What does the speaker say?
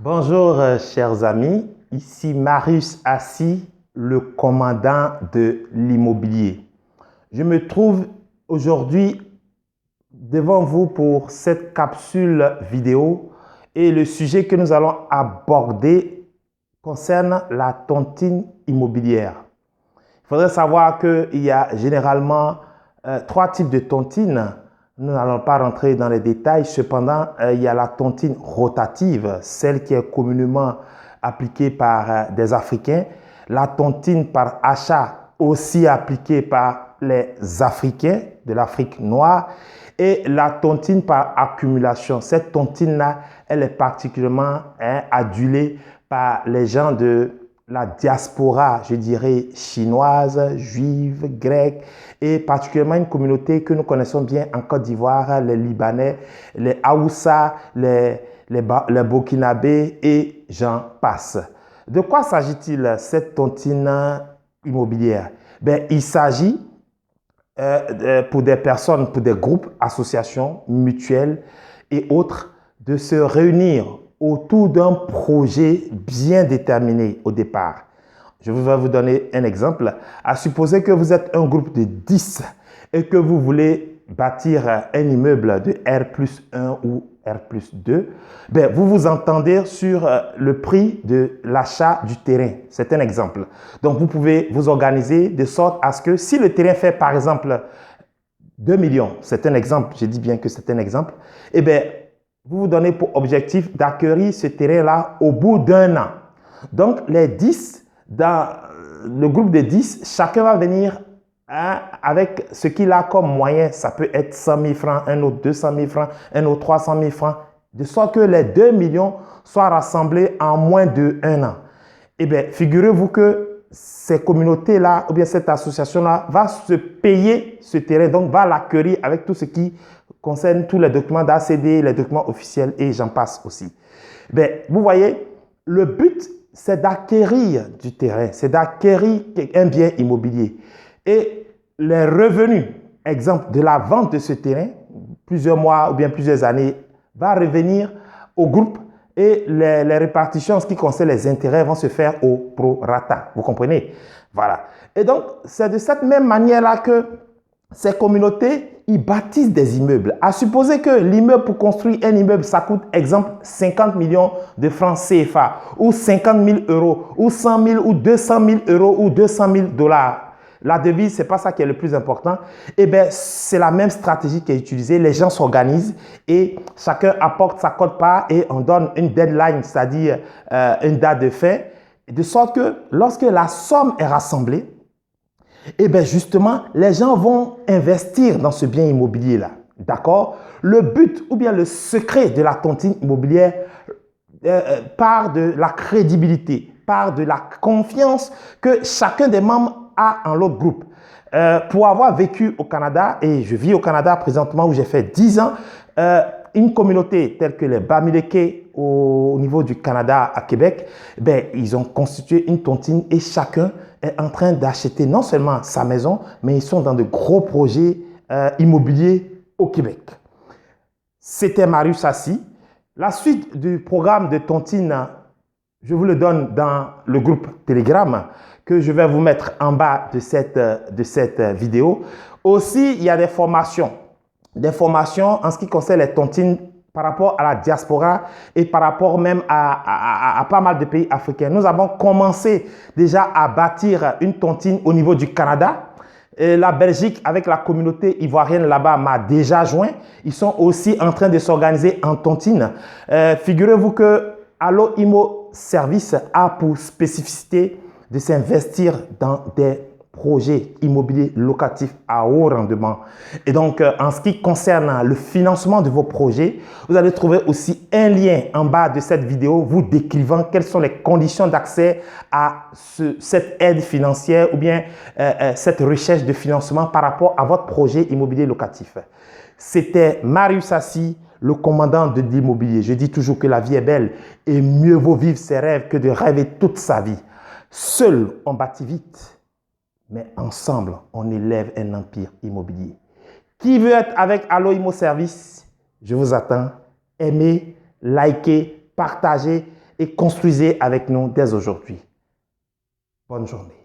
Bonjour chers amis, ici Marius Assis, le commandant de l'immobilier. Je me trouve aujourd'hui devant vous pour cette capsule vidéo et le sujet que nous allons aborder concerne la tontine immobilière. Il faudrait savoir qu'il y a généralement trois types de tontines. Nous n'allons pas rentrer dans les détails, cependant, il y a la tontine rotative, celle qui est communément appliquée par des Africains. La tontine par achat, aussi appliquée par les Africains de l'Afrique noire. Et la tontine par accumulation. Cette tontine-là, elle est particulièrement adulée par les gens de la diaspora, je dirais, chinoise, juive, grecque, et particulièrement une communauté que nous connaissons bien en Côte d'Ivoire, les Libanais, les Haoussa, les Burkinabés et j'en passe. De quoi s'agit-il, cette tontine immobilière? Il s'agit pour des personnes, pour des groupes, associations, mutuelles et autres, de se réunir autour d'un projet bien déterminé au départ. Je vais vous donner un exemple. À supposer que vous êtes un groupe de 10 et que vous voulez bâtir un immeuble de R+1 ou R+2, vous vous entendez sur le prix de l'achat du terrain. C'est un exemple. Donc, vous pouvez vous organiser de sorte à ce que si le terrain fait par exemple 2 millions, c'est un exemple, je dis bien que c'est un exemple, vous vous donnez pour objectif d'acquérir ce terrain-là au bout d'un an. Donc, les 10, dans le groupe de 10, chacun va venir avec ce qu'il a comme moyen. Ça peut être 100 000 francs, un autre 200 000 francs, un autre 300 000 francs, de sorte que les 2 millions soient rassemblés en moins d'un an. Figurez-vous que ces communautés-là, ou bien cette association-là, va se payer ce terrain, donc va l'acquérir avec tout ce qui concerne tous les documents d'ACD, les documents officiels et j'en passe aussi. Vous voyez, le but, c'est d'acquérir du terrain, c'est d'acquérir un bien immobilier. Et les revenus, exemple, de la vente de ce terrain, plusieurs mois ou bien plusieurs années, va revenir au groupe et les répartitions en ce qui concerne les intérêts vont se faire au prorata. Vous comprenez? Voilà. Et donc, c'est de cette même manière-là que ces communautés, ils bâtissent des immeubles. À supposer que l'immeuble, pour construire un immeuble, ça coûte, exemple, 50 millions de francs CFA, ou 50 000 euros, ou 100 000, ou 200 000 euros, ou 200 000 dollars. La devise, ce n'est pas ça qui est le plus important. C'est la même stratégie qui est utilisée. Les gens s'organisent et chacun apporte sa quote-part et on donne une deadline, c'est-à-dire une date de fin, de sorte que lorsque la somme est rassemblée, justement, les gens vont investir dans ce bien immobilier-là. D'accord? Le but ou bien le secret de la tontine immobilière part de la crédibilité, part de la confiance que chacun des membres a en l'autre groupe. Pour avoir vécu au Canada, et je vis au Canada présentement où j'ai fait 10 ans, une communauté telle que les Bamileke au niveau du Canada à Québec, ils ont constitué une tontine et chacun est en train d'acheter non seulement sa maison, mais ils sont dans de gros projets immobiliers au Québec. C'était Marius Assis. La suite du programme de tontine, je vous le donne dans le groupe Telegram que je vais vous mettre en bas de cette vidéo. Aussi, il y a des formations en ce qui concerne les tontines par rapport à la diaspora et par rapport même à pas mal de pays africains. Nous avons commencé déjà à bâtir une tontine au niveau du Canada. Et la Belgique, avec la communauté ivoirienne là-bas, m'a déjà joint. Ils sont aussi en train de s'organiser en tontine. Figurez-vous que Allo Immo Service a pour spécificité de s'investir dans des projets immobiliers locatifs à haut rendement. Et donc, en ce qui concerne le financement de vos projets, vous allez trouver aussi un lien en bas de cette vidéo vous décrivant quelles sont les conditions d'accès à cette aide financière ou bien cette recherche de financement par rapport à votre projet immobilier locatif. C'était Marius Assis, le commandant de l'immobilier. Je dis toujours que la vie est belle et mieux vaut vivre ses rêves que de rêver toute sa vie. Seul, on bâtit vite, mais ensemble, on élève un empire immobilier. Qui veut être avec Allo Immo Service? Je vous attends. Aimez, likez, partagez et construisez avec nous dès aujourd'hui. Bonne journée.